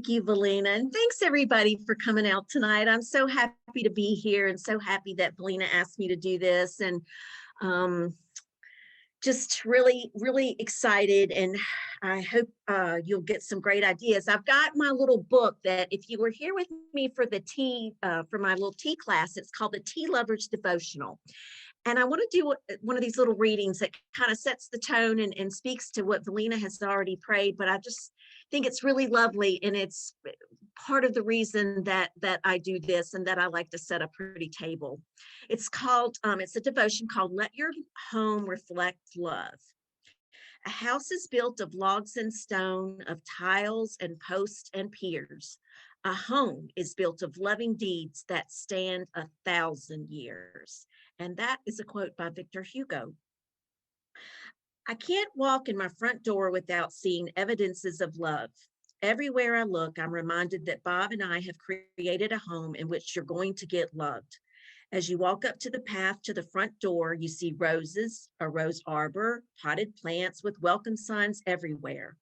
Thank you, Valina. And thanks everybody for coming out tonight. I'm so happy to be here and so happy that Valina asked me to do this. And um, just really, really excited. And I hope you'll get some great ideas. I've got my little book that if you were here with me for the tea, for my little tea class, it's called the Tea Lovers Devotional. And I want to do one of these little readings that kind of sets the tone and speaks to what Valina has already prayed. But I just think it's really lovely. And it's part of the reason that I do this and that I like to set a pretty table. It's called, it's a devotion called Let Your Home Reflect Love. A house is built of logs and stone, of tiles and posts and piers. A home is built of loving deeds that stand 1,000 years. And that is a quote by Victor Hugo. I can't walk in my front door without seeing evidences of love. Everywhere I look, I'm reminded that Bob and I have created a home in which you're going to get loved. As you walk up to the path to the front door, you see roses, a rose arbor, potted plants with welcome signs everywhere.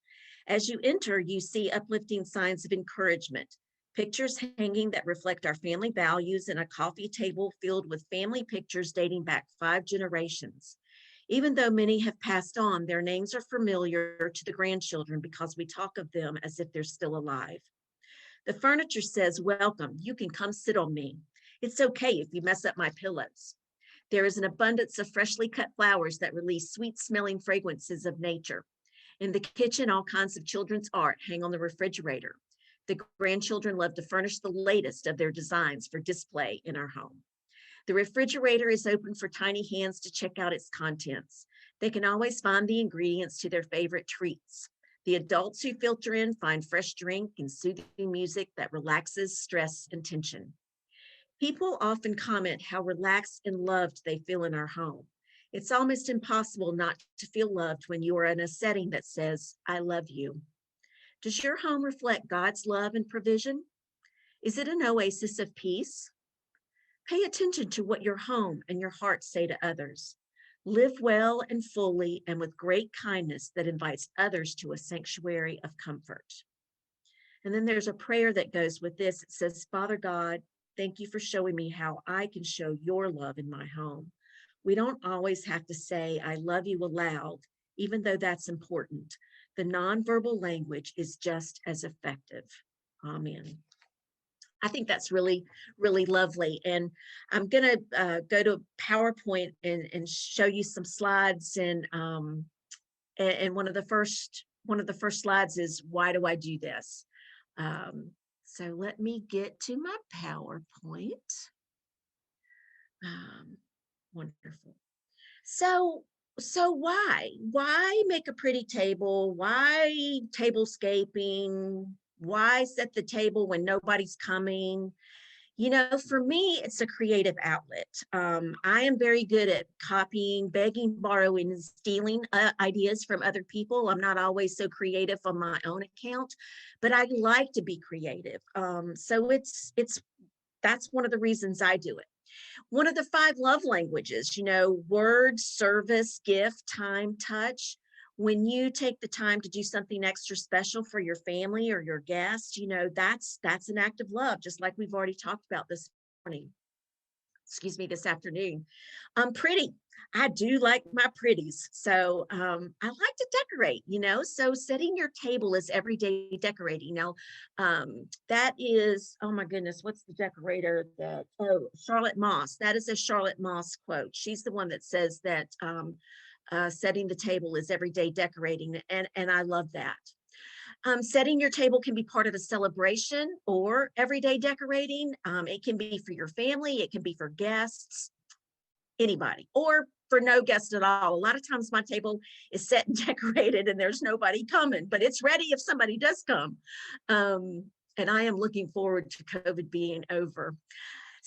As you enter, you see uplifting signs of encouragement, pictures hanging that reflect our family values, and a coffee table filled with family pictures dating back 5 generations. Even though many have passed on, their names are familiar to the grandchildren because we talk of them as if they're still alive. The furniture says, welcome, you can come sit on me. It's okay if you mess up my pillows. There is an abundance of freshly cut flowers that release sweet smelling fragrances of nature. In the kitchen, all kinds of children's art hang on the refrigerator. The grandchildren love to furnish the latest of their designs for display in our home. The refrigerator is open for tiny hands to check out its contents. They can always find the ingredients to their favorite treats. The adults who filter in find fresh drink and soothing music that relaxes stress and tension. People often comment how relaxed and loved they feel in our home. It's almost impossible not to feel loved when you are in a setting that says, I love you. Does your home reflect God's love and provision? Is it an oasis of peace? Pay attention to what your home and your heart say to others. Live well and fully and with great kindness that invites others to a sanctuary of comfort. And then there's a prayer that goes with this. It says, Father God, thank you for showing me how I can show your love in my home. We don't always have to say, I love you aloud, even though that's important. The nonverbal language is just as effective. Amen. I think that's really, really lovely. And I'm going to go to PowerPoint and show you some slides. And one of the first slides is, why do I do this? So let me get to my PowerPoint. Wonderful. So why make a pretty table? Why tablescaping? Why set the table when nobody's coming? You know, for me, it's a creative outlet. I am very good at copying, begging, borrowing, and stealing ideas from other people. I'm not always so creative on my own account, but I like to be creative. So that's one of the reasons I do it. One of the 5 love languages, you know, words, service, gift, time, touch. When you take the time to do something extra special for your family or your guests, you know, that's an act of love, just like we've already talked about this morning. Excuse me, this afternoon. Pretty. I do like my pretties. So I like to decorate, you know, so setting your table is everyday decorating. Now, that is, oh my goodness, what's the decorator that, Charlotte Moss. That is a Charlotte Moss quote. She's the one that says that setting the table is everyday decorating. And I love that. Setting your table can be part of a celebration or everyday decorating. It can be for your family. It can be for guests, anybody, or for no guest at all. A lot of times my table is set and decorated and there's nobody coming, but it's ready if somebody does come. And I am looking forward to COVID being over.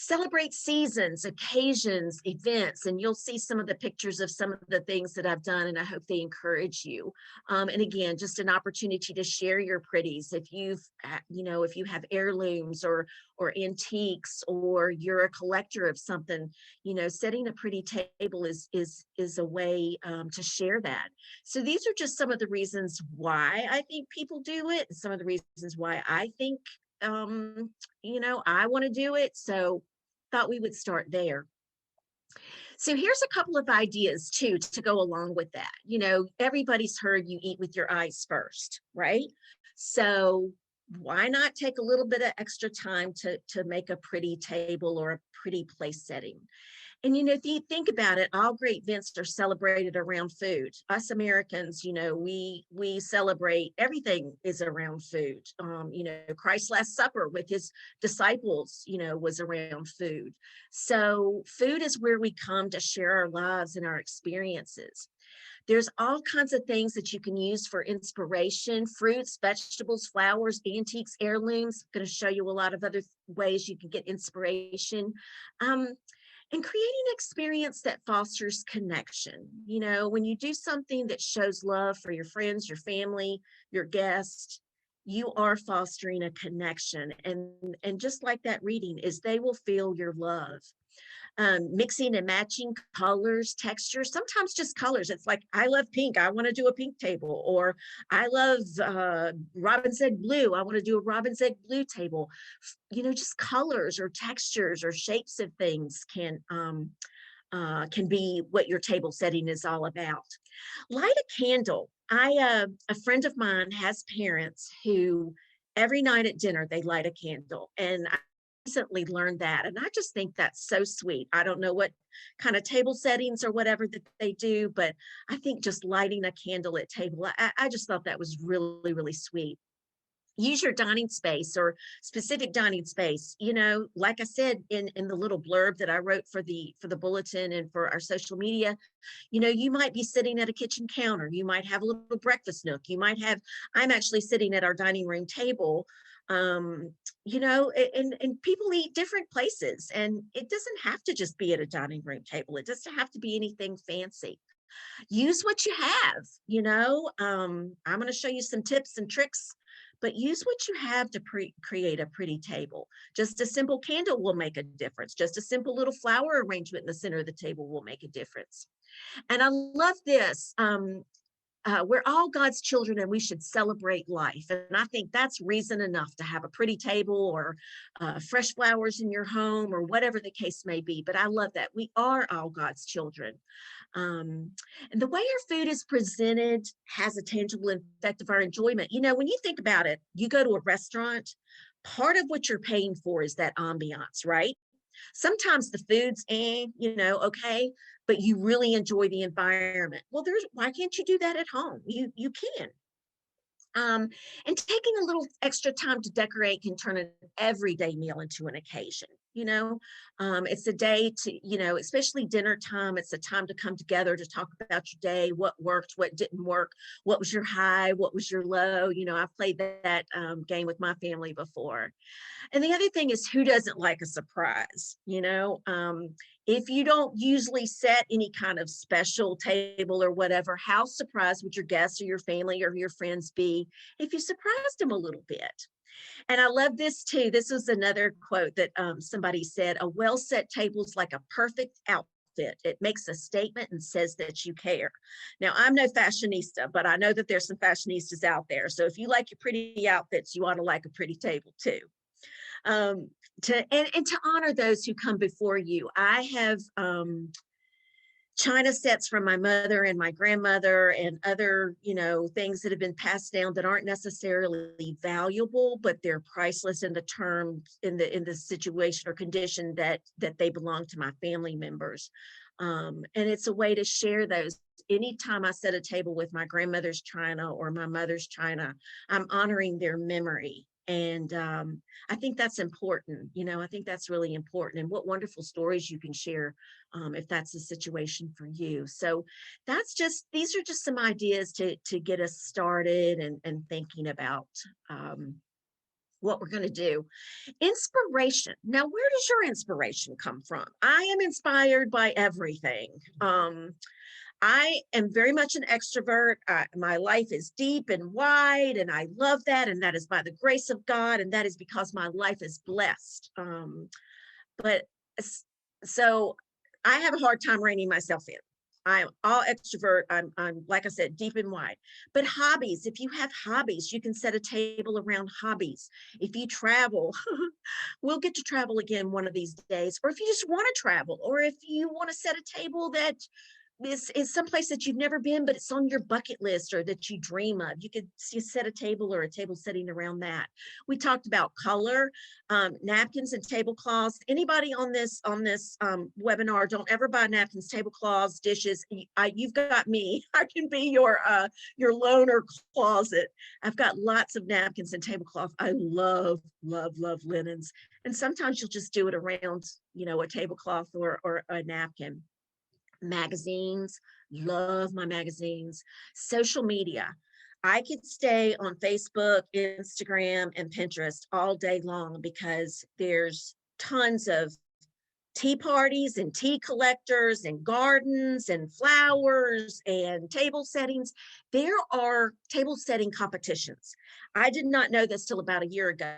Celebrate seasons, occasions, events, and you'll see some of the pictures of some of the things that I've done, and I hope they encourage you. And again, just an opportunity to share your pretties. If if you have heirlooms or antiques, or you're a collector of something, setting a pretty table is a way to share that. So these are just some of the reasons why I think people do it, and some of the reasons why I think I want to do it. So thought we would start there. So here's a couple of ideas too to go along with that. Everybody's heard you eat with your eyes first, right? So why not take a little bit of extra time to make a pretty table or a pretty place setting? And if you think about it, all great events are celebrated around food. Us Americans, we celebrate, everything is around food. Christ's Last Supper with his disciples, was around food. So food is where we come to share our lives and our experiences. There's all kinds of things that you can use for inspiration: fruits, vegetables, flowers, antiques, heirlooms. I'm going to show you a lot of other ways you can get inspiration. And creating an experience that fosters connection. When you do something that shows love for your friends, your family, your guests, you are fostering a connection. And just like that reading is, they will feel your love. Mixing and matching colors, textures, sometimes just colors. It's like, I love pink, I want to do a pink table. Or I love robin's egg blue, I want to do a robin's egg blue table. Just colors or textures or shapes of things can be what your table setting is all about. Light a candle. A friend of mine has parents who every night at dinner they light a candle, and I recently learned that, and I just think that's so sweet. I don't know what kind of table settings or whatever that they do, but I think just lighting a candle at table, I just thought that was really, really sweet. Use your dining space or specific dining space. Like I said in the little blurb that I wrote for the bulletin and for our social media, you might be sitting at a kitchen counter, you might have a little breakfast nook, I'm actually sitting at our dining room table. And people eat different places, and it doesn't have to just be at a dining room table, it doesn't have to be anything fancy. Use what you have. I'm going to show you some tips and tricks, but use what you have to create a pretty table. Just a simple candle will make a difference. Just a simple little flower arrangement in the center of the table will make a difference. And I love this. We're all God's children, and we should celebrate life. And I think that's reason enough to have a pretty table, or fresh flowers in your home, or whatever the case may be. But I love that. We are all God's children. And the way our food is presented has a tangible effect of our enjoyment. When you think about it, you go to a restaurant, part of what you're paying for is that ambiance, right? Sometimes the food's okay, but you really enjoy the environment. Well, why can't you do that at home? You can. And taking a little extra time to decorate can turn an everyday meal into an occasion. It's a day to, especially dinner time, it's a time to come together to talk about your day, what worked, what didn't work, what was your high, what was your low. I've played that game with my family before. And the other thing is, who doesn't like a surprise? If you don't usually set any kind of special table or whatever, how surprised would your guests or your family or your friends be if you surprised them a little bit? And I love this too. This was another quote that somebody said: a well-set table is like a perfect outfit. It makes a statement and says that you care. Now, I'm no fashionista, but I know that there's some fashionistas out there. So if you like your pretty outfits, you ought to like a pretty table too. And to honor those who come before you. I have china sets from my mother and my grandmother and other, things that have been passed down that aren't necessarily valuable, but they're priceless in the terms, in the situation or condition that they belong to my family members. And it's a way to share those. Anytime I set a table with my grandmother's china or my mother's china, I'm honoring their memory. And I think that's important. I think that's really important. And what wonderful stories you can share if that's the situation for you. So these are just some ideas to get us started and thinking about what we're going to do. Inspiration. Now, where does your inspiration come from? I am inspired by everything. I am very much an extrovert. My life is deep and wide, and I love that. And that is by the grace of God, and that is because my life is blessed. But so I have a hard time reining myself in. I'm all extrovert. I'm like I said, deep and wide. But hobbies, if you have hobbies, you can set a table around hobbies. If you travel, we'll get to travel again one of these days. Or if you just want to travel, or if you want to set a table that is someplace that you've never been, but it's on your bucket list or that you dream of. You could set a table or a table setting around that. We talked about color, napkins and tablecloths. Anybody on this webinar, don't ever buy napkins, tablecloths, dishes. You've got me. I can be your loaner closet. I've got lots of napkins and tablecloth. I love, love, love linens. And sometimes you'll just do it around, a tablecloth or a napkin. Magazines, love my magazines. Social media. I could stay on Facebook, Instagram, and Pinterest all day long because there's tons of tea parties and tea collectors and gardens and flowers and table settings. There are table setting competitions. I did not know this till about a year ago.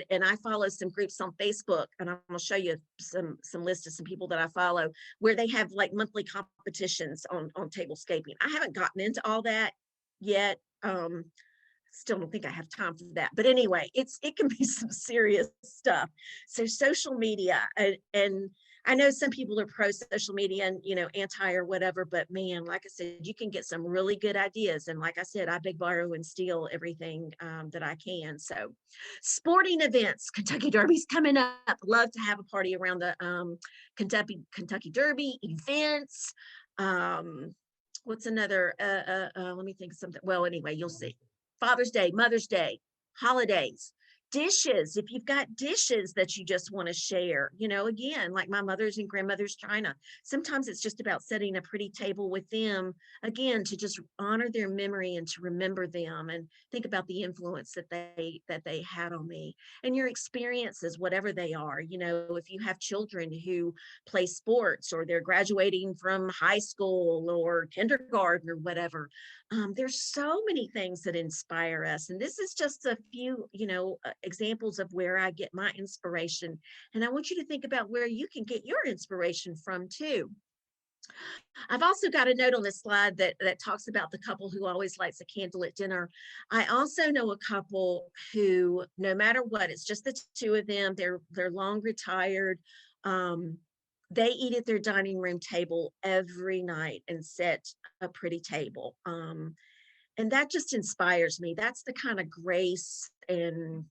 And I follow some groups on Facebook, and I'm going to show you some lists of some people that I follow where they have like monthly competitions on tablescaping. I haven't gotten into all that yet. Still don't think I have time for that. But anyway, it can be some serious stuff. So social media, and I know some people are pro social media and, anti or whatever, but man, like I said, you can get some really good ideas. And like I said, I beg, borrow, and steal everything that I can. So sporting events, Kentucky Derby's coming up. Love to have a party around the Kentucky Derby events. What's another, let me think of something. Well, anyway, you'll see. Father's Day, Mother's Day, holidays, dishes. If you've got dishes that you just want to share, again, like my mother's and grandmother's china, sometimes it's just about setting a pretty table with them, again, to just honor their memory and to remember them and think about the influence that they had on me and your experiences, whatever they are. If you have children who play sports or they're graduating from high school or kindergarten or whatever, there's so many things that inspire us. And this is just a few, examples of where I get my inspiration. And I want you to think about where you can get your inspiration from too. I've also got a note on this slide that talks about the couple who always lights a candle at dinner. I also know a couple who, no matter what, it's just the two of them. They're long retired. They eat at their dining room table every night and set a pretty table. And that just inspires me. That's the kind of grace, and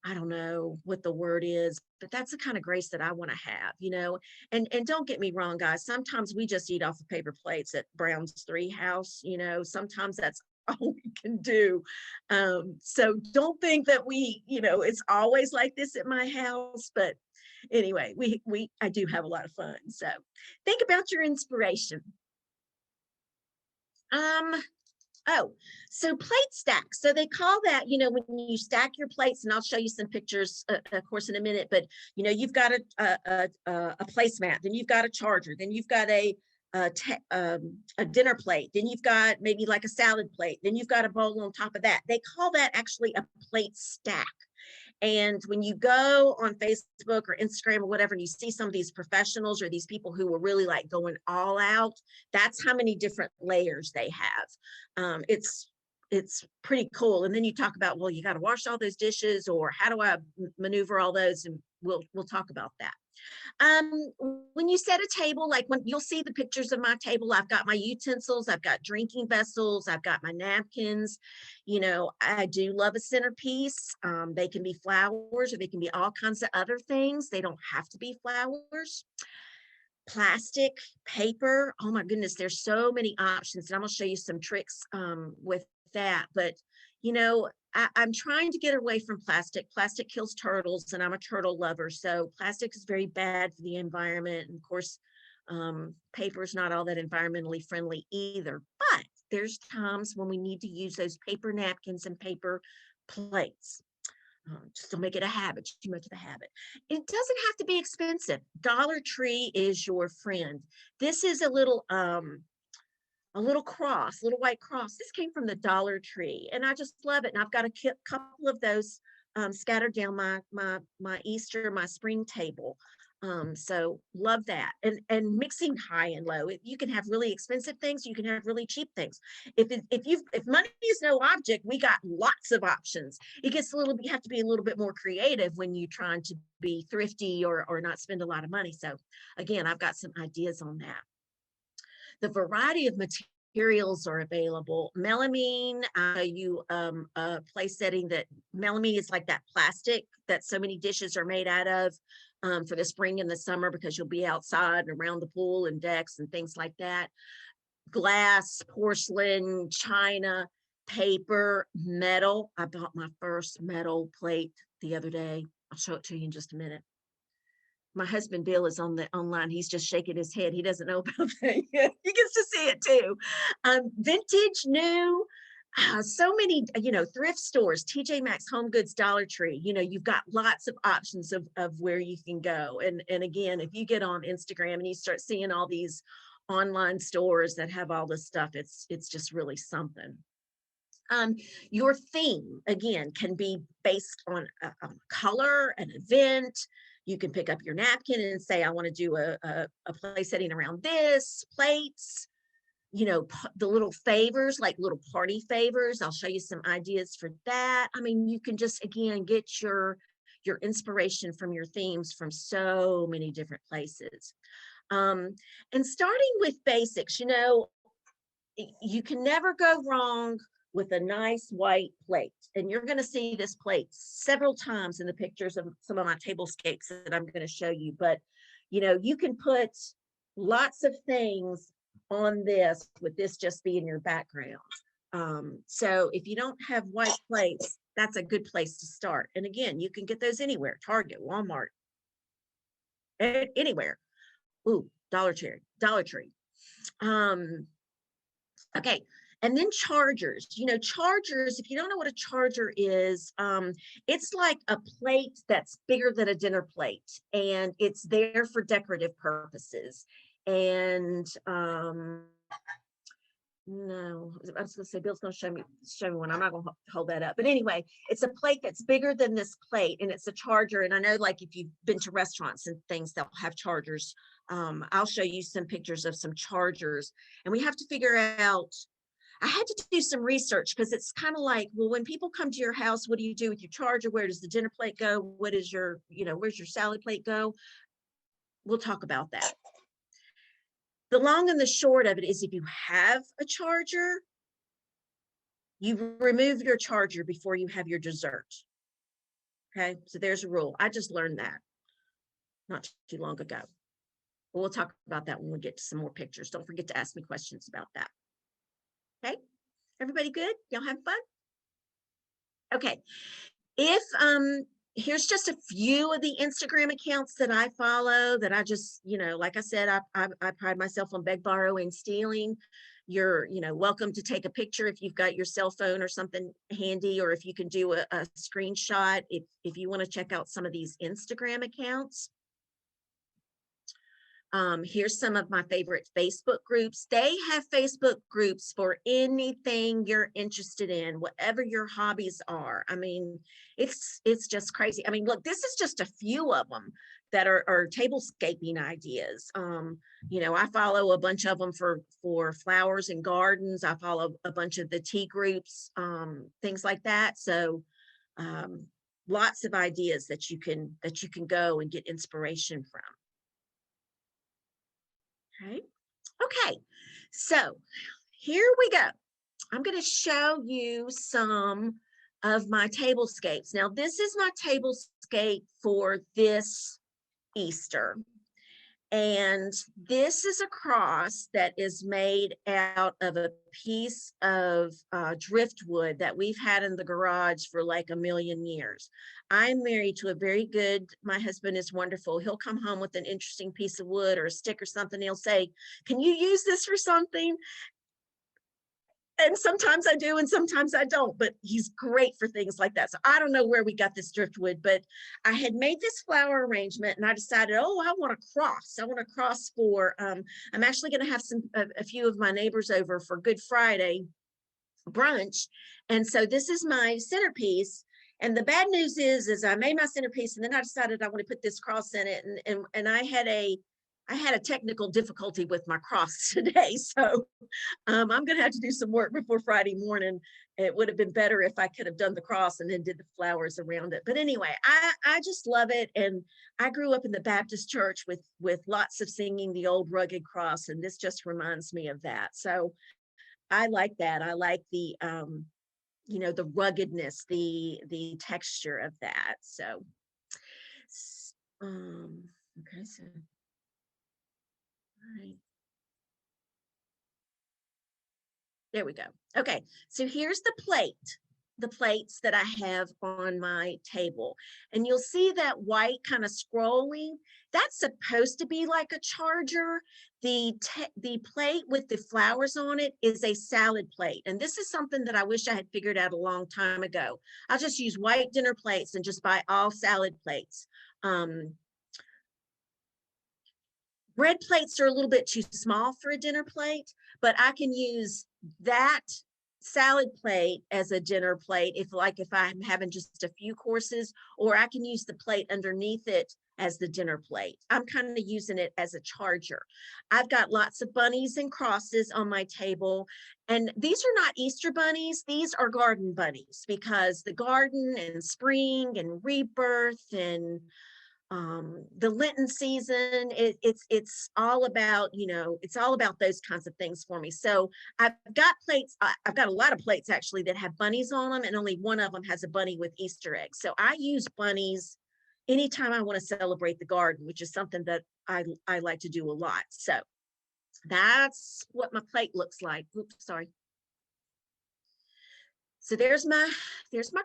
I don't know what the word is, but that's the kind of grace that I want to have, and don't get me wrong, guys. Sometimes we just eat off of paper plates at Brown's Three House, sometimes that's all we can do. So don't think that it's always like this at my house, but anyway, I do have a lot of fun. So think about your inspiration. So plate stacks. So they call that, when you stack your plates, and I'll show you some pictures, of course, in a minute, but, you've got a placemat, then you've got a charger, then you've got a dinner plate, then you've got maybe like a salad plate, then you've got a bowl on top of that. They call that actually a plate stack. And when you go on Facebook or Instagram or whatever, and you see some of these professionals or these people who are really like going all out, that's how many different layers they have. It's pretty cool. And then you talk about, well, you got to wash all those dishes, or how do I maneuver all those? And we'll talk about that. When you set a table, like when you'll see the pictures of my table, I've got my utensils, I've got drinking vessels, I've got my napkins. I do love a centerpiece. They can be flowers, or they can be all kinds of other things. They don't have to be flowers. Plastic, paper. Oh my goodness, there's so many options. And I'm going to show you some tricks with that. But, I'm trying to get away from plastic. Plastic kills turtles, and I'm a turtle lover. So plastic is very bad for the environment. And of course, paper is not all that environmentally friendly either. But there's times when we need to use those paper napkins and paper plates. Just don't make it a habit, too much of a habit. It doesn't have to be expensive. Dollar Tree is your friend. This is a little cross, little white cross. This came from the Dollar Tree, and I just love it. And I've got a couple of those scattered down my Easter, my spring table. So love that. And mixing high and low. You can have really expensive things. You can have really cheap things. If money is no object, we got lots of options. It gets a little. You have to be a little bit more creative when you're trying to be thrifty or not spend a lot of money. So again, I've got some ideas on that. The variety of materials are available. Melamine, a place setting that melamine is like that plastic that so many dishes are made out of for the spring and the summer, because you'll be outside and around the pool and decks and things like that. Glass, porcelain, china, paper, metal. I bought my first metal plate the other day. I'll show it to you in just a minute. My husband Bill is on the online. He's just shaking his head. He doesn't know about that yet. He gets to see it too. Vintage, new, so many, thrift stores, TJ Maxx, Home Goods, Dollar Tree. You've got lots of options of where you can go. And again, if you get on Instagram and you start seeing all these online stores that have all this stuff, it's just really something. Your theme, again, can be based on a color, an event. You can pick up your napkin and say, I want to do a place setting around this, plates, the little favors, like little party favors. I'll show you some ideas for that. I mean, you can just, again, get your inspiration from your themes from so many different places. And starting with basics, you can never go wrong with a nice white plate. And you're going to see this plate several times in the pictures of some of my tablescapes that I'm going to show you. But, you can put lots of things on this with this just being your background. So if you don't have white plates, that's a good place to start. And again, you can get those anywhere, Target, Walmart, anywhere. Ooh, Dollar Tree. Okay. And then chargers, chargers, if you don't know what a charger is, it's like a plate that's bigger than a dinner plate, and it's there for decorative purposes. And no, I was going to say, Bill's going to show me one. I'm not going to hold that up. But anyway, it's a plate that's bigger than this plate, and it's a charger. And I know, like, if you've been to restaurants and things, they'll have chargers. I'll show you some pictures of some chargers, and we have to figure out. I had to do some research, because it's kind of like, well, when people come to your house, what do you do with your charger? Where does the dinner plate go? What is your, where's your salad plate go? We'll talk about that. The long and the short of it is, if you have a charger, you remove your charger before you have your dessert. Okay, so there's a rule. I just learned that not too long ago. But we'll talk about that when we get to some more pictures. Don't forget to ask me questions about that. Okay, everybody good? Y'all have fun? Okay, here's just a few of the Instagram accounts that I follow that I just, like I said, I pride myself on beg, borrow, and stealing. You're, welcome to take a picture if you've got your cell phone or something handy, or if you can do a screenshot if you want to check out some of these Instagram accounts. Here's some of my favorite Facebook groups. They have Facebook groups for anything you're interested in, whatever your hobbies are. I mean, it's just crazy. I mean, look, this is just a few of them that are tablescaping ideas. I follow a bunch of them for flowers and gardens. I follow a bunch of the tea groups, things like that. So lots of ideas that you can go and get inspiration from. Okay, so here we go. I'm going to show you some of my tablescapes. Now, this is my tablescape for this Easter. And this is a cross that is made out of a piece of driftwood that we've had in the garage for like a million years. I'm married to a very good, my husband is wonderful. He'll come home with an interesting piece of wood or a stick or something. He'll say, can you use this for something? And sometimes I do and sometimes I don't, but he's great for things like that. So I don't know where we got this driftwood, but I had made this flower arrangement and I decided, oh, I want to cross. I want to cross for, I'm actually going to have a few of my neighbors over for Good Friday brunch. And so this is my centerpiece. And the bad news is I made my centerpiece and then I decided I want to put this cross in it. And I had a technical difficulty with my cross today. So I'm going to have to do some work before Friday morning. It would have been better if I could have done the cross and then did the flowers around it. But anyway, I just love it. And I grew up in the Baptist church with lots of singing the old rugged cross. And this just reminds me of that. So I like that. I like the, the ruggedness, the texture of that. So, okay, so, all right. There we go. Okay, so here's the plates that I have on my table. And you'll see that white kind of scrolling. That's supposed to be like a charger. The plate with the flowers on it is a salad plate. And this is something that I wish I had figured out a long time ago. I'll just use white dinner plates and just buy all salad plates. Bread plates are a little bit too small for a dinner plate, but I can use that salad plate as a dinner plate if I'm having just a few courses, or I can use the plate underneath it as the dinner plate. I'm kind of using it as a charger. I've got lots of bunnies and crosses on my table, and these are not Easter bunnies, these are garden bunnies, because the garden and spring and rebirth and the Lenten season, it's all about, it's all about those kinds of things for me. So I've got plates, I've got a lot of plates actually that have bunnies on them, and only one of them has a bunny with Easter eggs. So I use bunnies anytime I want to celebrate the garden, which is something that I like to do a lot. So that's what my plate looks like. Oops, sorry. So there's my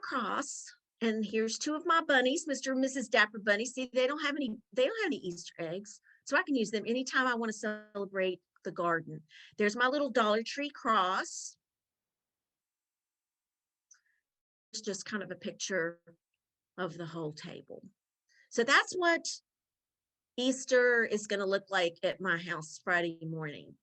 cross. And here's two of my bunnies, Mr. and Mrs. Dapper Bunny. See, they don't have any Easter eggs. So I can use them anytime I want to celebrate the garden. There's my little Dollar Tree cross. It's just kind of a picture of the whole table. So that's what Easter is going to look like at my house Friday morning.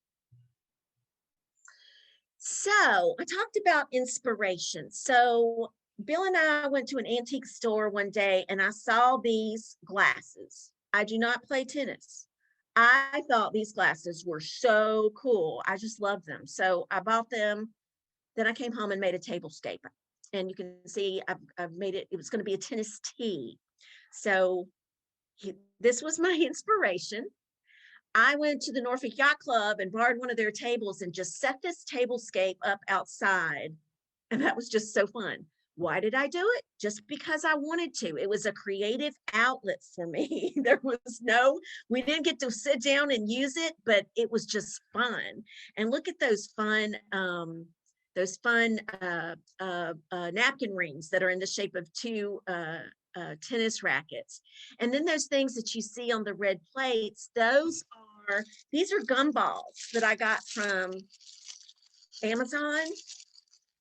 So I talked about inspiration. So Bill and I went to an antique store one day and I saw these glasses. I do not play tennis. I thought these glasses were so cool. I just love them. So I bought them. Then I came home and made a tablescape. And you can see I've made it. It was going to be a tennis tee. So this was my inspiration. I went to the Norfolk Yacht Club and borrowed one of their tables and just set this tablescape up outside. And that was just so fun. Why did I do it? Just because I wanted to. It was a creative outlet for me. We didn't get to sit down and use it, but it was just fun. And look at those fun napkin rings that are in the shape of two tennis rackets. And then those things that you see on the red plates, these are gumballs that I got from Amazon.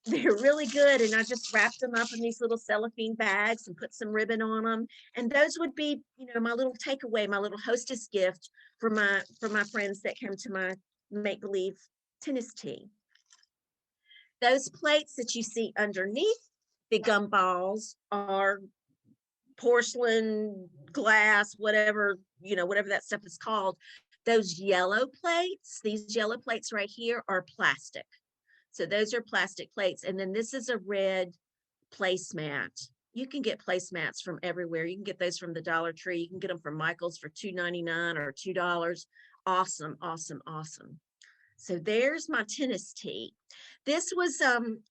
They're really good. And I just wrapped them up in these little cellophane bags and put some ribbon on them. And those would be, my little takeaway, my little hostess gift for my friends that came to my make-believe tennis tee. Those plates that you see underneath the gumballs are porcelain, glass, whatever that stuff is called. Those yellow plates, these yellow plates right here are plastic. So those are plastic plates. And then this is a red placemat. You can get placemats from everywhere. You can get those from the Dollar Tree. You can get them from Michael's for $2.99 or $2. Awesome, awesome, awesome. So there's my tennis tee. This was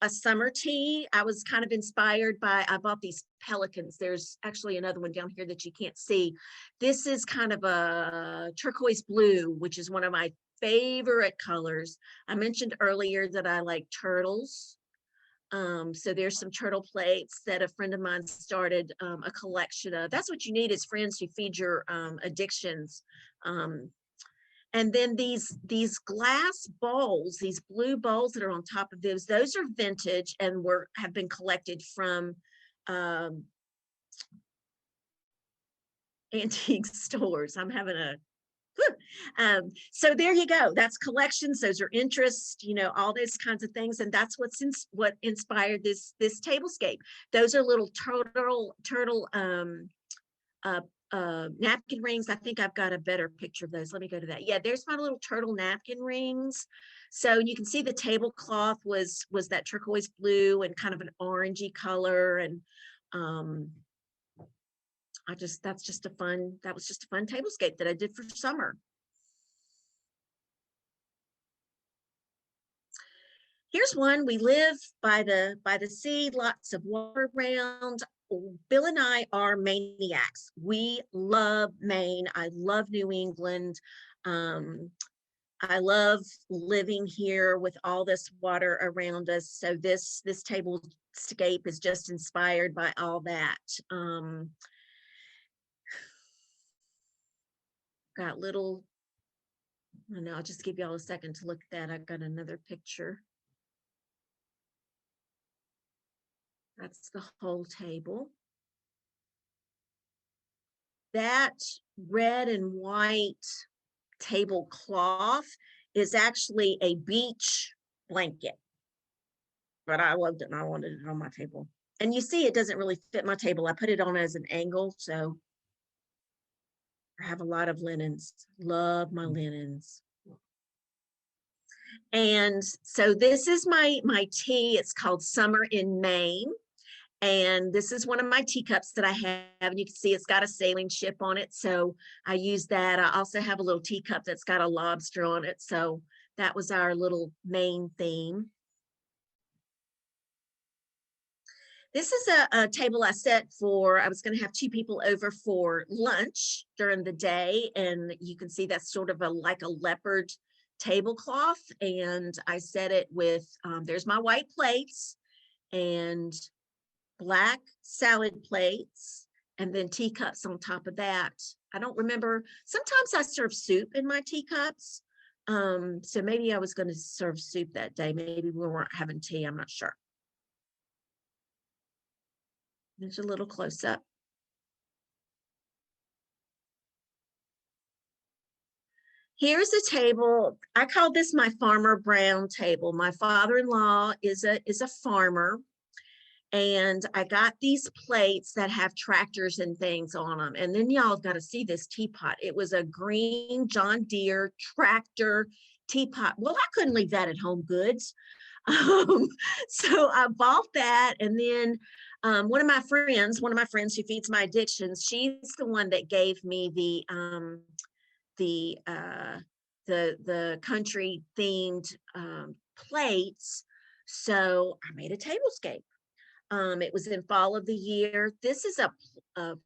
a summer tee. I was kind of inspired I bought these pelicans. There's actually another one down here that you can't see. This is kind of a turquoise blue, which is one of my favorite colors. I mentioned earlier that I like turtles. So there's some turtle plates that a friend of mine started a collection of. That's what you need, is friends who feed your addictions. And then these glass bowls, these blue bowls that are on top of those are vintage and have been collected from antique stores. I'm having a so there you go. That's collections. Those are interests, all those kinds of things. And that's what inspired this tablescape. Those are little turtle napkin rings. I think I've got a better picture of those. Let me go to that. Yeah, there's my little turtle napkin rings. So you can see the tablecloth was that turquoise blue and kind of an orangey color. And that was just a fun tablescape that I did for summer. Here's one. We live by the sea, lots of water around. Bill and I are maniacs. We love Maine. I love New England. I love living here with all this water around us. So this tablescape is just inspired by all that. Got little, I know, I'll just give y'all a second to look at that. I've got another picture. That's the whole table. That red and white tablecloth is actually a beach blanket, but I loved it and I wanted it on my table. And you see, it doesn't really fit my table. I put it on as an angle, so I have a lot of linens. Love my linens. And so this is my tea. It's called Summer in Maine. And this is one of my teacups that I have. And you can see it's got a sailing ship on it. So I use that. I also have a little teacup that's got a lobster on it. So that was our little Maine theme. This is a table I set I was going to have 2 people over for lunch during the day. And you can see that's sort of like a leopard tablecloth. And I set it with, there's my white plates and black salad plates, and then teacups on top of that. I don't remember. Sometimes I serve soup in my teacups. So maybe I was going to serve soup that day. Maybe we weren't having tea. I'm not sure. There's a little close up. Here's a table. I call this my Farmer Brown table. My father-in-law is a farmer. And I got these plates that have tractors and things on them. And then y'all got to see this teapot. It was a green John Deere tractor teapot. Well, I couldn't leave that at Home Goods. So I bought that. And then one of my friends who feeds my addictions, she's the one that gave me the country themed plates. So I made a tablescape. It was in fall of the year. This is a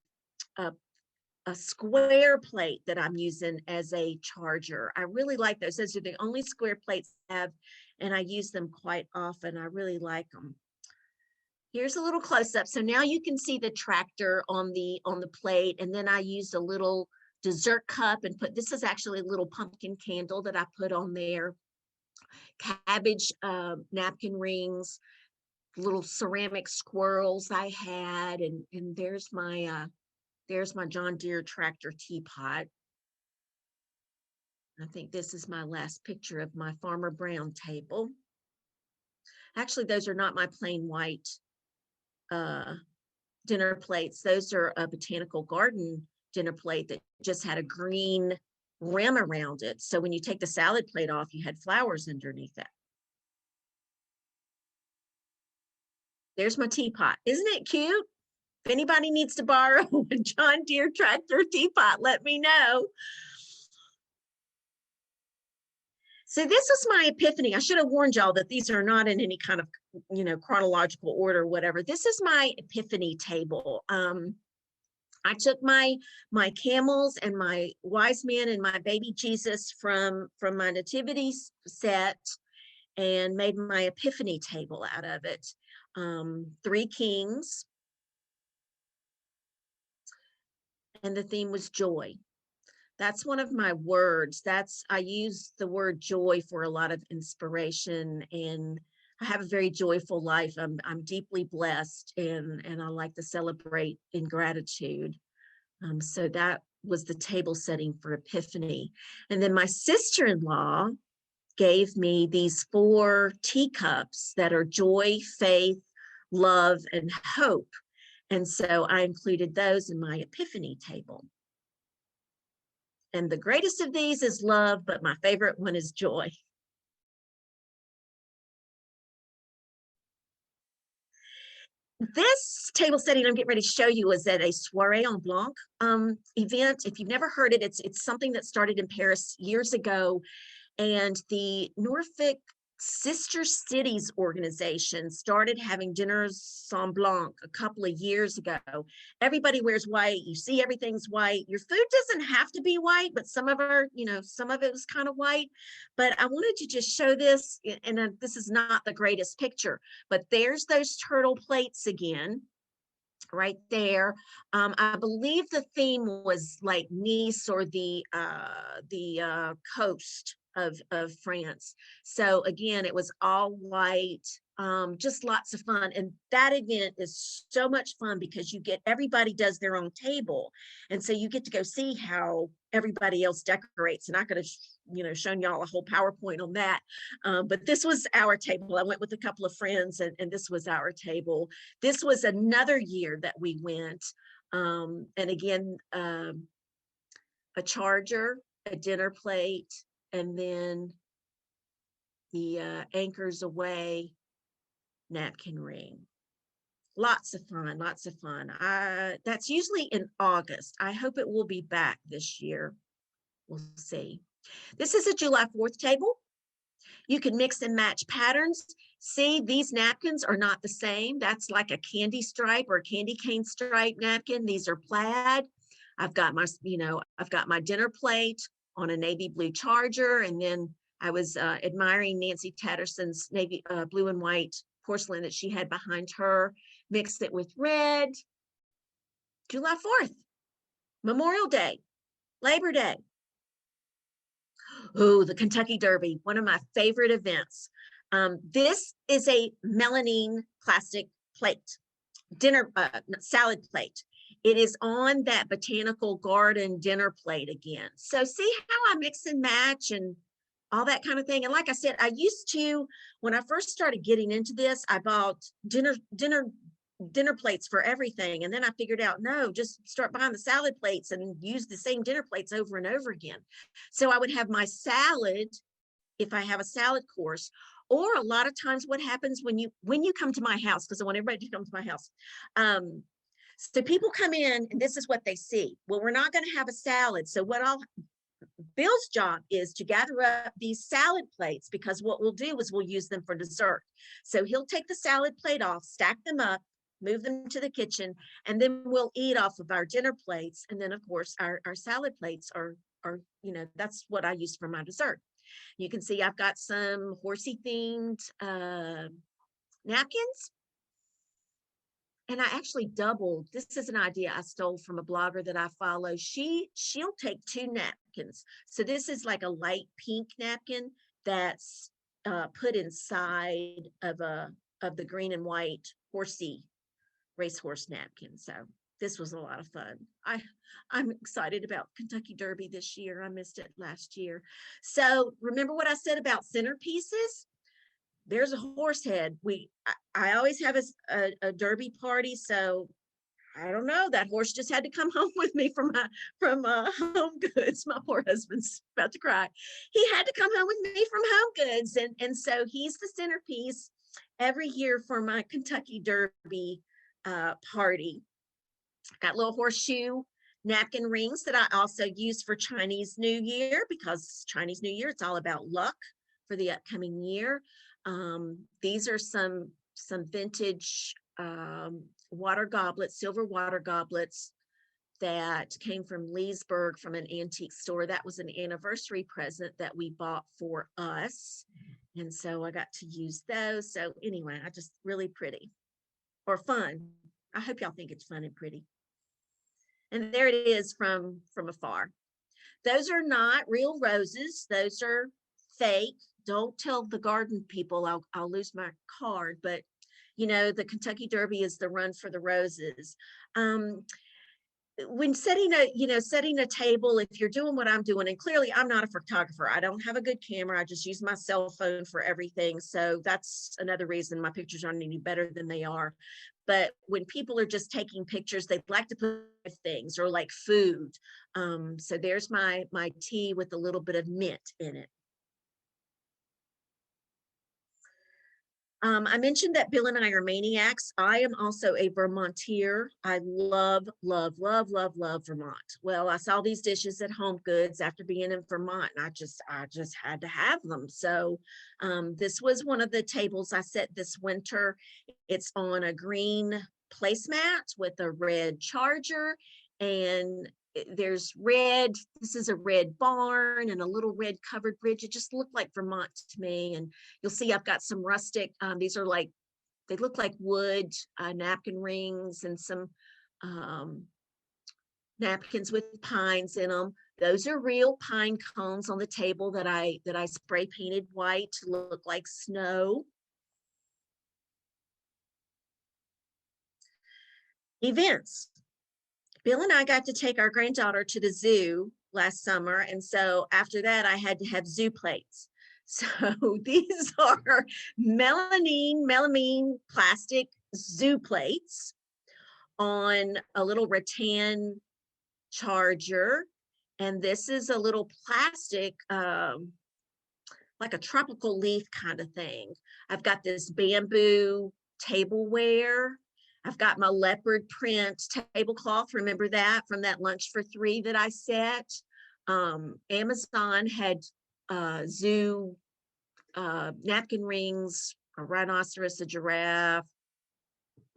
square plate that I'm using as a charger. I really like those. Those are the only square plates I have, and I use them quite often. I really like them. Here's a little close up. So now you can see the tractor on the plate, and then I used a little dessert cup and this is actually a little pumpkin candle that I put on there. Cabbage napkin rings, little ceramic squirrels I had, and there's my John Deere tractor teapot. I think this is my last picture of my Farmer Brown table. Actually, those are not my plain white dinner plates. Those are a botanical garden dinner plate that just had a green rim around it. So when you take the salad plate off, you had flowers underneath it. There's my teapot. Isn't it cute? If anybody needs to borrow a John Deere tractor teapot, let me know. So this was my epiphany. I should have warned y'all that these are not in any kind of, chronological order or whatever. This is my epiphany table. I took my camels and my wise men and my baby Jesus from my nativity set and made my epiphany table out of it. 3 kings. And the theme was joy. That's one of my words. I use the word joy for a lot of inspiration, and I have a very joyful life. I'm deeply blessed, and I like to celebrate in gratitude. So that was the table setting for Epiphany. And then my sister-in-law gave me these 4 teacups that are joy, faith, love, and hope. And so I included those in my Epiphany table. And the greatest of these is love, but my favorite one is joy. This table setting I'm getting ready to show you is at a Soirée en Blanc event. If you've never heard it, it's something that started in Paris years ago, and the Norfolk Sister Cities organization started having dinners en blanc a couple of years ago. Everybody wears white. You see everything's white. Your food doesn't have to be white, but some of it was kind of white. But I wanted to just show this, and this is not the greatest picture, but there's those turtle plates again right there. I believe the theme was like Nice or the coast of France. So again, it was all white, just lots of fun. And that event is so much fun because everybody does their own table. And so you get to go see how everybody else decorates. And I could have, shown y'all a whole PowerPoint on that. But this was our table. I went with a couple of friends, and this was our table. This was another year that we went. And again, a charger, a dinner plate, and then the anchors away napkin ring. Lots of fun, lots of fun. That's usually in August. I hope it will be back this year. We'll see. This is a July 4th table. You can mix and match patterns. See, these napkins are not the same. That's like a candy stripe or a candy cane stripe napkin. These are plaid. I've got my dinner plate on a navy blue charger, and then I was admiring Nancy Tatterson's navy blue and white porcelain that she had behind her. Mixed it with red. July 4th, Memorial Day, Labor Day. Oh, the Kentucky Derby, one of my favorite events. This is a melamine plastic plate, salad plate. It is on that botanical garden dinner plate again. So see how I mix and match and all that kind of thing. And like I said, I used to, when I first started getting into this, I bought dinner plates for everything. And then I figured out, no, just start buying the salad plates and use the same dinner plates over and over again. So I would have my salad if I have a salad course. Or a lot of times what happens when you come to my house, because I want everybody to come to my house. So people come in and this is what they see. Well, we're not going to have a salad. So Bill's job is to gather up these salad plates, because what we'll do is we'll use them for dessert. So he'll take the salad plate off, stack them up, move them to the kitchen, and then we'll eat off of our dinner plates. And then of course our salad plates are, that's what I use for my dessert. You can see I've got some horsey themed napkins. And I actually doubled. This is an idea I stole from a blogger that I follow. She'll take 2 napkins. So this is like a light pink napkin that's put inside of the green and white horsey racehorse napkin. So this was a lot of fun. I'm excited about Kentucky Derby this year. I missed it last year. So remember what I said about centerpieces? There's a horse head. I always have a derby party, so I don't know. That horse just had to come home with me from Home Goods. My poor husband's about to cry. He had to come home with me from Home Goods, and so he's the centerpiece every year for my Kentucky Derby party. Got little horseshoe napkin rings that I also use for Chinese New Year, because Chinese New Year, it's all about luck for the upcoming year. These are some vintage water goblets, silver water goblets that came from Leesburg from an antique store. That was an anniversary present that we bought for us. And so I got to use those. So anyway, I just really pretty or fun. I hope y'all think it's fun and pretty. And there it is from afar. Those are not real roses. Those are fake. Don't tell the garden people, I'll lose my card. But you know, the Kentucky Derby is the run for the roses. Um, when setting a table, if you're doing what I'm doing, and clearly I'm not a photographer, I don't have a good camera, I just use my cell phone for everything, so that's another reason my pictures aren't any better than they are. But when people are just taking pictures, they like to put things or like food. So there's my tea with a little bit of mint in it. I mentioned that Bill and I are maniacs. I am also a Vermontier. I love, love, love, love, love Vermont. Well, I saw these dishes at Home Goods after being in Vermont, and I just had to have them. So this was one of the tables I set this winter. It's on a green placemat with a red charger, and there's red. This is a red barn and a little red covered bridge. It just looked like Vermont to me. And you'll see I've got some rustic, these are like, they look like wood napkin rings and some napkins with pines in them. Those are real pine cones on the table that I spray painted white to look like snow. Events. Bill and I got to take our granddaughter to the zoo last summer. And so after that, I had to have zoo plates. So these are melamine plastic zoo plates on a little rattan charger. And this is a little plastic, like a tropical leaf kind of thing. I've got this bamboo tableware. I've got my leopard print tablecloth. Remember that from that lunch for three that I set? Amazon had zoo napkin rings, a rhinoceros, a giraffe.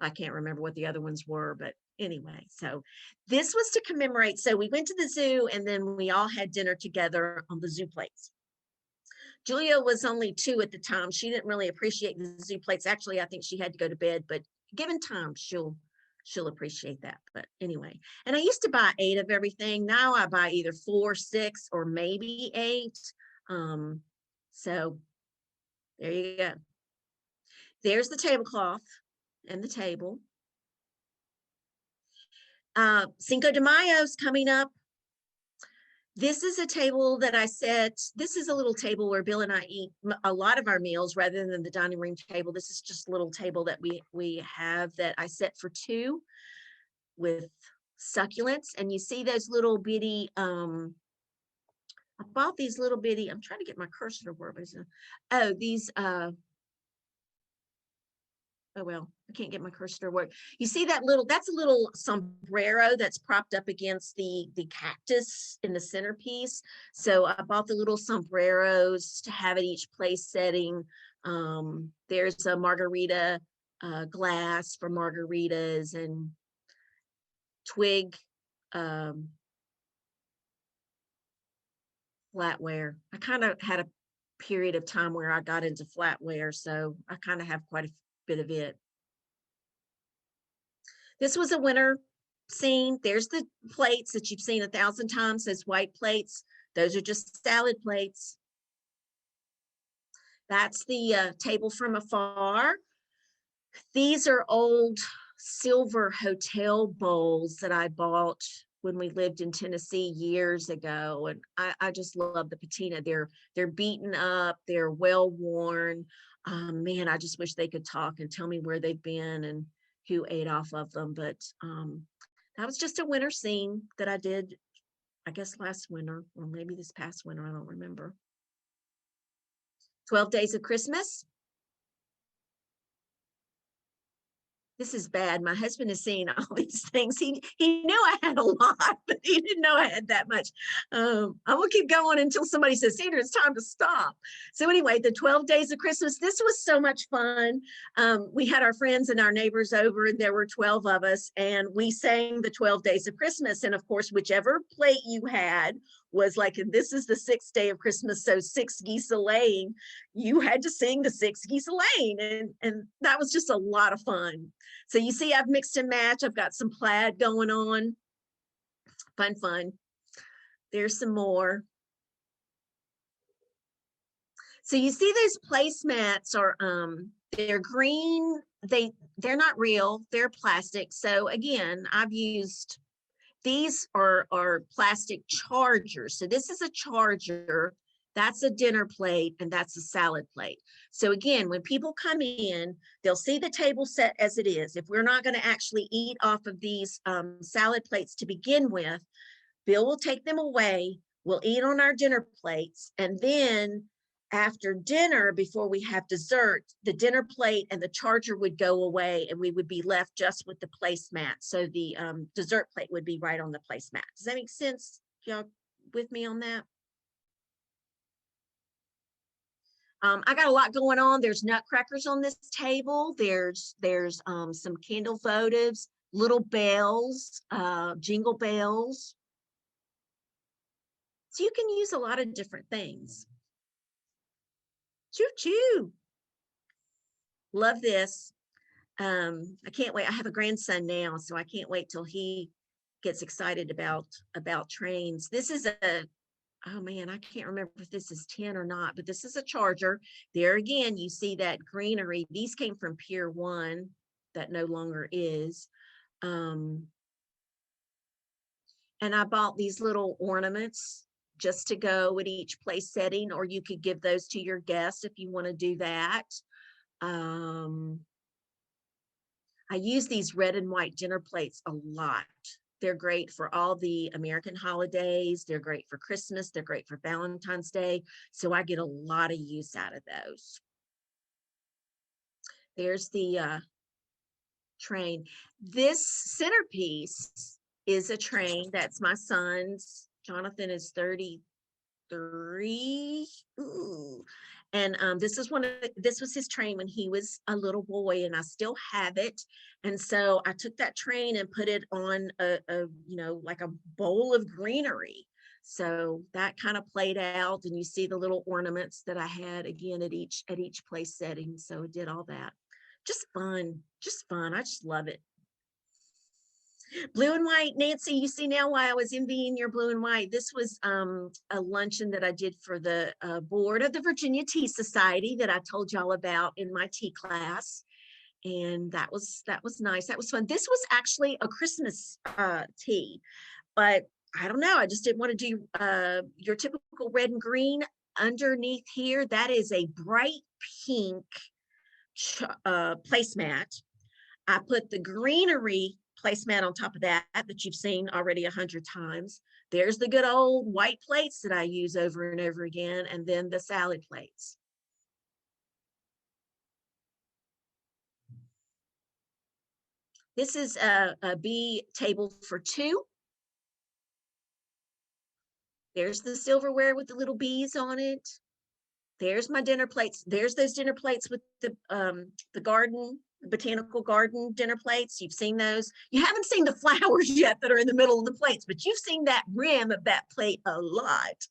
I can't remember what the other ones were, but anyway, so this was to commemorate. So we went to the zoo and then we all had dinner together on the zoo plates. Julia was only 2 at the time. She didn't really appreciate the zoo plates. Actually, I think she had to go to bed, but given time, she'll appreciate that. But anyway, and I used to buy 8 of everything. Now I buy either 4, 6, or maybe 8. So there you go. There's the tablecloth and the table. Cinco de Mayo's coming up. This is a table that I set. This is a little table where Bill and I eat a lot of our meals rather than the dining room table. This is just a little table that we have that I set for 2 with succulents. And you see those little bitty, I bought these little bitty, I'm trying to get my cursor to work. Oh, these, oh well, I can't get my cursor to work. You see that little, that's a little sombrero that's propped up against the cactus in the centerpiece. So I bought the little sombreros to have at each place setting. There's a margarita glass for margaritas and twig flatware. I kind of had a period of time where I got into flatware, so I kind of have quite a bit of it. This was a winter scene. There's the plates that you've seen 1,000 times, those white plates. Those are just salad plates. That's the table from afar. These are old silver hotel bowls that I bought when we lived in Tennessee years ago. And I just love the patina. They're beaten up, they're well worn. Man, I just wish they could talk and tell me where they've been and who ate off of them. But that was just a winter scene that I did, I guess last winter, or maybe this past winter, I don't remember. 12 Days of Christmas. This is bad. My husband is seeing all these things. He knew I had a lot, but he didn't know I had that much. I will keep going until somebody says, Sandra, it's time to stop. So anyway, the 12 Days of Christmas, this was so much fun. We had our friends and our neighbors over, and there were 12 of us, and we sang the 12 Days of Christmas. And of course, whichever plate you had was like, this is the 6th day of Christmas, so 6 geese a-laying. You had to sing the 6 geese a-laying, and that was just a lot of fun. So you see, I've mixed and matched. I've got some plaid going on. Fun. There's some more. So you see those placemats are they're green. They're not real, they're plastic. So again, I've used these are plastic chargers. So this is a charger, that's a dinner plate, and that's a salad plate. So again, when people come in, they'll see the table set as it is. If we're not going to actually eat off of these salad plates to begin with, Bill will take them away. We'll eat on our dinner plates. And then after dinner, before we have dessert, the dinner plate and the charger would go away and we would be left just with the placemat. So the dessert plate would be right on the placemat. Does that make sense? Y'all with me on that? I got a lot going on. There's nutcrackers on this table. There's some candle votives, little bells, jingle bells. So you can use a lot of different things. Choo choo. Love this. I can't wait. I have a grandson now, so I can't wait till he gets excited about trains. This is a, oh man, I can't remember if this is 10 or not, but this is a charger. There again, you see that greenery. These came from Pier 1 that no longer is. And I bought these little ornaments just to go at each place setting, or you could give those to your guests if you want to do that. I use these red and white dinner plates a lot. They're great for all the American holidays. They're great for Christmas. They're great for Valentine's Day. So I get a lot of use out of those. There's the train. This centerpiece is a train. That's my son's. Jonathan is 33. Ooh. And this was his train when he was a little boy, and I still have it. And so I took that train and put it on a like a bowl of greenery. So that kind of played out, and you see the little ornaments that I had again at each place setting. So I did all that. Just fun, just fun. I just love it. Blue and white, Nancy, you see now why I was envying your blue and white. This was a luncheon that I did for the board of the Virginia Tea Society that I told y'all about in my tea class. And that was nice. That was fun. This was actually a Christmas tea, but I don't know. I just didn't want to do your typical red and green. Underneath here, that is a bright pink placemat. I put the greenery placemat on top of that you've seen already 100 times. There's the good old white plates that I use over and over again, and then the salad plates. This is a bee table for two. There's the silverware with the little bees on it. There's my dinner plates. There's those dinner plates with the garden, botanical garden dinner plates. You've seen those. You haven't seen the flowers yet that are in the middle of the plates, but you've seen that rim of that plate a lot.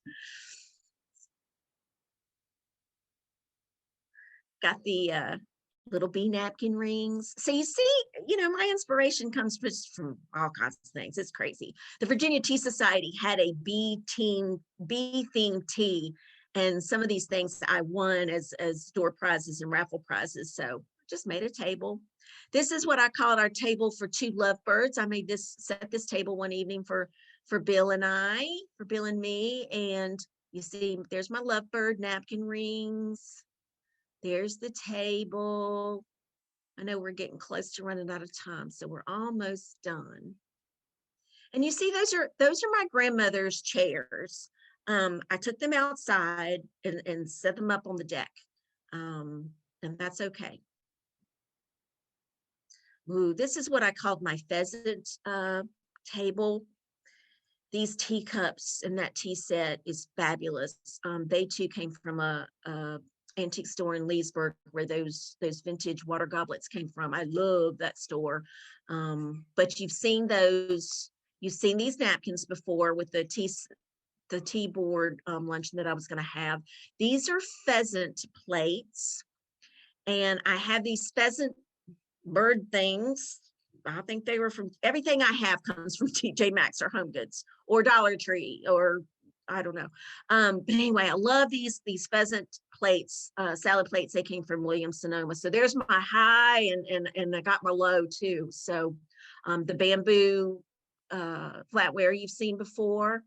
Got the little bee napkin rings. So you see, my inspiration comes just from all kinds of things. It's crazy. The Virginia Tea Society had a bee themed tea, and some of these things I won as door prizes and raffle prizes. So just made a table. This is what I called our table for two lovebirds. I set this table one evening for Bill and me. And you see, there's my lovebird napkin rings. There's the table. I know we're getting close to running out of time, so we're almost done. And you see, those are my grandmother's chairs. I took them outside and set them up on the deck, and that's okay. Ooh, this is what I called my pheasant table. These teacups and that tea set is fabulous. They too came from a antique store in Leesburg where those vintage water goblets came from. I love that store. But you've seen these napkins before with the tea board luncheon that I was going to have. These are pheasant plates, and I have these pheasant bird things I think they were from, everything I have comes from TJ Maxx or Home Goods or Dollar Tree or I don't know. But anyway, I love these pheasant plates, salad plates. They came from Williams Sonoma. So there's my high and I got my low too. So the bamboo flatware you've seen before.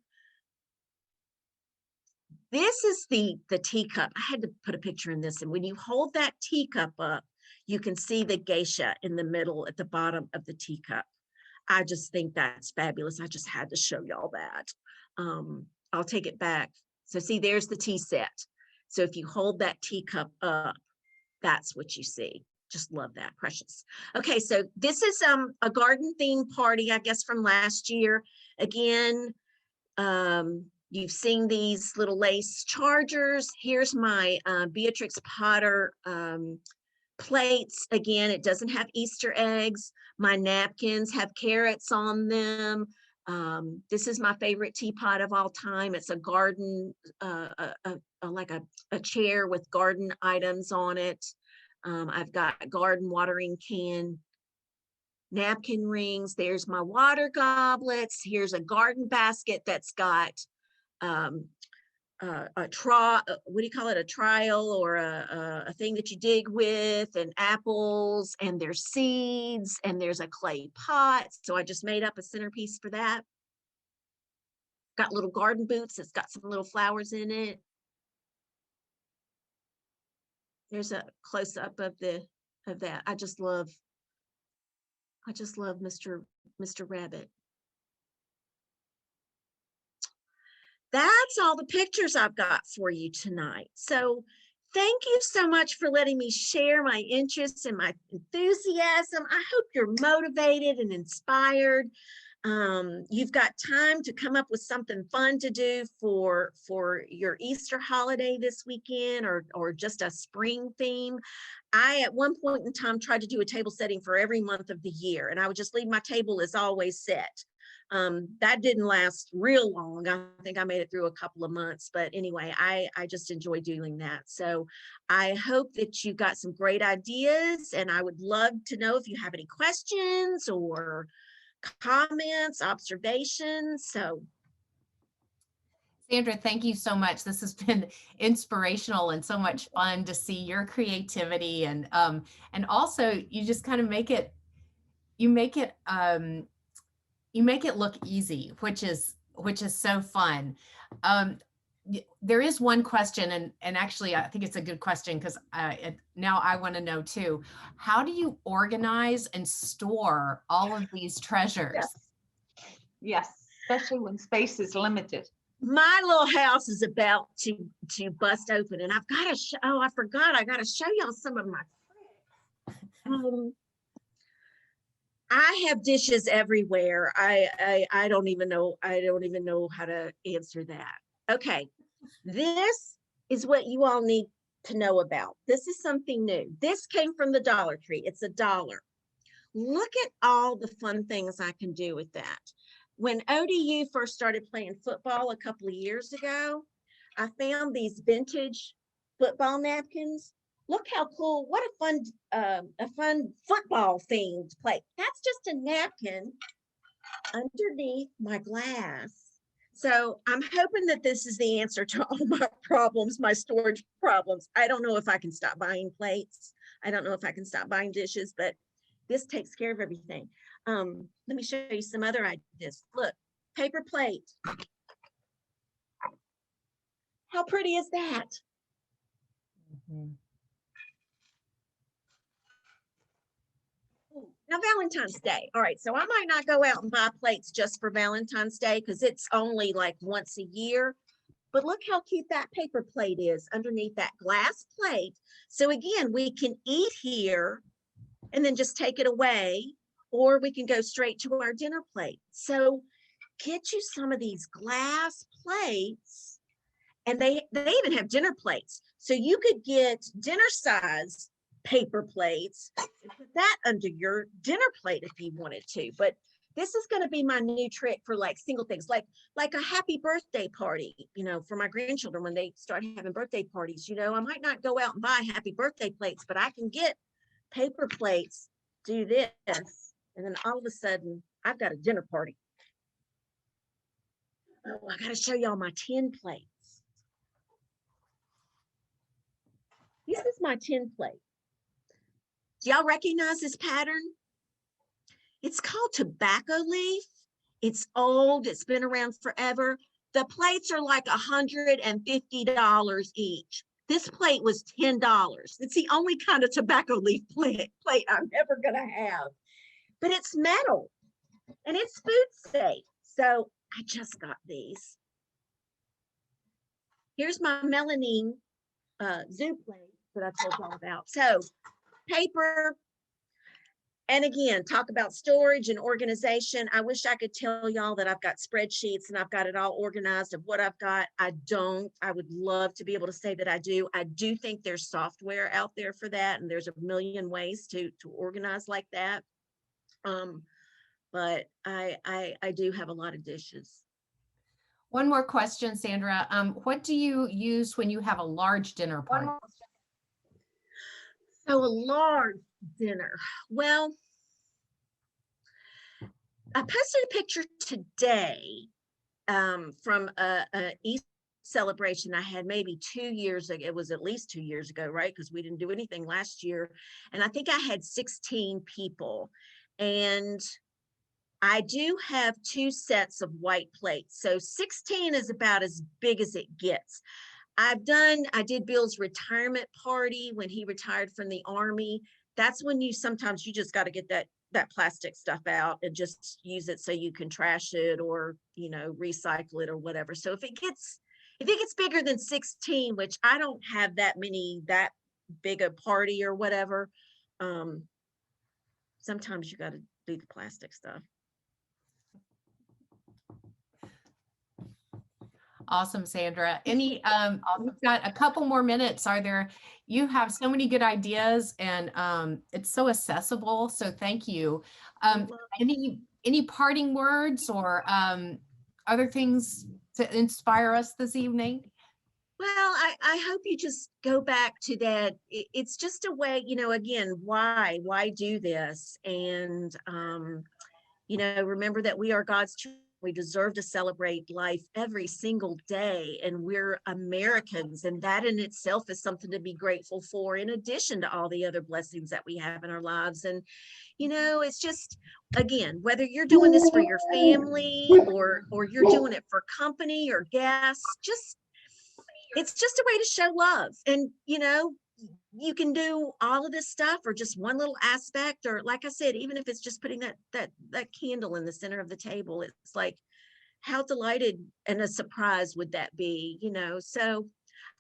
This is the teacup. I had to put a picture in this. And when you hold that teacup up, you can see the geisha in the middle at the bottom of the teacup. I just think that's fabulous. I just had to show y'all that. I'll take it back. So see, there's the tea set. So if you hold that teacup up, that's what you see. Just love that, precious. Okay, so this is a garden theme party, I guess, from last year. Again, you've seen these little lace chargers. Here's my Beatrix Potter plates. Again, it doesn't have Easter eggs. My napkins have carrots on them. This is my favorite teapot of all time. It's a garden, like a chair with garden items on it. I've got a garden watering can, napkin rings. There's my water goblets. Here's a garden basket that's got a what do you call it, a trial or a thing that you dig with, and apples, and there's seeds, and there's a clay pot. So I just made up a centerpiece for that. Got little garden boots. It's got some little flowers in it. There's a close-up of that. I just love Mr. Rabbit. That's all the pictures I've got for you tonight. So thank you so much for letting me share my interests and my enthusiasm. I hope you're motivated and inspired. You've got time to come up with something fun to do for your Easter holiday this weekend, or just a spring theme. I, at one point in time, tried to do a table setting for every month of the year, and I would just leave my table as always set. That didn't last real long. I think I made it through a couple of months, but anyway, I just enjoy doing that. So I hope that you got some great ideas, and I would love to know if you have any questions or comments, observations. So Sandra, thank you so much. This has been inspirational and so much fun to see your creativity, and also you just kind of make it look easy, which is so fun. There is one question, and actually I think it's a good question, because now I want to know too. How do you organize and store all of these treasures? Yes, especially when space is limited. My little house is about to bust open, and I've got to oh, I forgot, I got to show y'all some of my tricks. I have dishes everywhere. I don't even know how to answer that. Okay, this is what you all need to know about. This is something new. This came from the Dollar Tree. It's $1. Look at all the fun things I can do with that. When ODU first started playing football a couple of years ago, I found these vintage football napkins. Look how cool, what a fun football themed plate. That's just a napkin underneath my glass. So I'm hoping that this is the answer to all my problems, my storage problems. I don't know if I can stop buying plates. I don't know if I can stop buying dishes, but this takes care of everything. Let me show you some other ideas. Look, paper plate. How pretty is that? Mm-hmm. Now, Valentine's Day. All right, so I might not go out and buy plates just for Valentine's Day because it's only like once a year. But look how cute that paper plate is underneath that glass plate. So again, we can eat here and then just take it away, or we can go straight to our dinner plate. So get you some of these glass plates, and they even have dinner plates. So you could get dinner size paper plates and put that under your dinner plate if you wanted to. But this is going to be my new trick for like single things, like a happy birthday party, you know, for my grandchildren when they start having birthday parties. You know, I might not go out and buy happy birthday plates, but I can get paper plates, do this, And then all of a sudden, I've got a dinner party. Oh, I got to show y'all my tin plates. This is my tin plate. Do y'all recognize this pattern? It's called tobacco leaf. It's old. It's been around forever. The plates are like $150 each. This plate was $10. It's the only kind of tobacco leaf plate I'm ever going to have. But it's metal and it's food safe. So I just got these. Here's my melamine zoo plate that I told y'all about. So paper. And again, talk about storage and organization. I wish I could tell y'all that I've got spreadsheets and I've got it all organized of what I've got. I don't. I would love to be able to say that I do. I do think there's software out there for that, and there's a million ways to organize like that. But I do have a lot of dishes. One more question, Sandra. What do you use when you have a large dinner party? So a large dinner. Well, I posted a picture today from a Easter celebration I had maybe 2 years ago. It was at least 2 years ago, right? Because we didn't do anything last year. And I think I had 16 people. And I do have 2 sets of white plates. So 16 is about as big as it gets. I did Bill's retirement party when he retired from the Army. That's when sometimes you just got to get that plastic stuff out and just use it so you can trash it or, recycle it or whatever. So if it gets bigger than 16, which I don't have that big a party or whatever, sometimes you got to do the plastic stuff. Awesome, Sandra. We've got a couple more minutes. You have so many good ideas and it's so accessible. So thank you. Any parting words or other things to inspire us this evening? Well, I hope you just go back to that. It's just a way, again, why do this? And, remember that we are God's children. We deserve to celebrate life every single day, and we're Americans, and that in itself is something to be grateful for, in addition to all the other blessings that we have in our lives. And it's just, again, whether you're doing this for your family or you're doing it for company or guests, it's just a way to show love. And you can do all of this stuff or just one little aspect, or like I said, even if it's just putting that candle in the center of the table, it's like, how delighted and a surprise would that be, So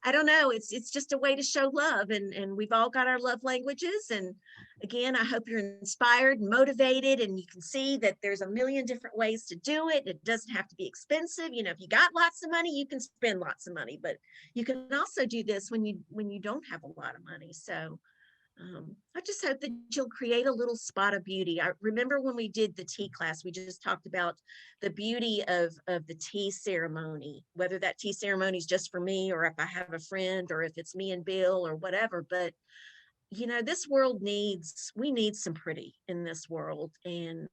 I don't know, it's just a way to show love, and we've all got our love languages. And again, I hope you're inspired, motivated, and you can see that there's a million different ways to do it. It doesn't have to be expensive. If you got lots of money, you can spend lots of money, but you can also do this when you don't have a lot of money. So I just hope that you'll create a little spot of beauty. I remember when we did the tea class, we just talked about the beauty of the tea ceremony, whether that tea ceremony is just for me or if I have a friend or if it's me and Bill or whatever. But, this world we need some pretty in this world. And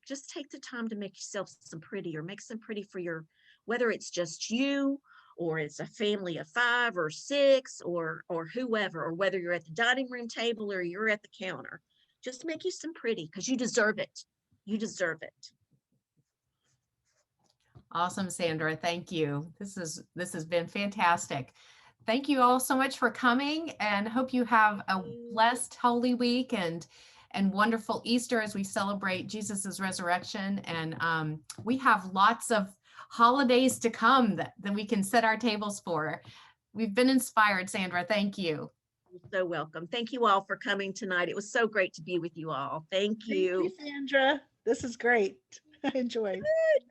just take the time to make yourself some pretty, or make some pretty for whether it's just you, or it's a family of 5 or 6 or whoever, or whether you're at the dining room table or you're at the counter. Just make you some pretty, because you deserve it. You deserve it. Awesome, Sandra. Thank you. This has been fantastic. Thank you all so much for coming, and hope you have a blessed Holy Week and wonderful Easter as we celebrate Jesus's resurrection. And we have lots of holidays to come that we can set our tables for. We've been inspired, Sandra. Thank you. You're so welcome. Thank you all for coming tonight. It was so great to be with you all. Thank you. Thank you, Sandra. This is great. I enjoyed. Good.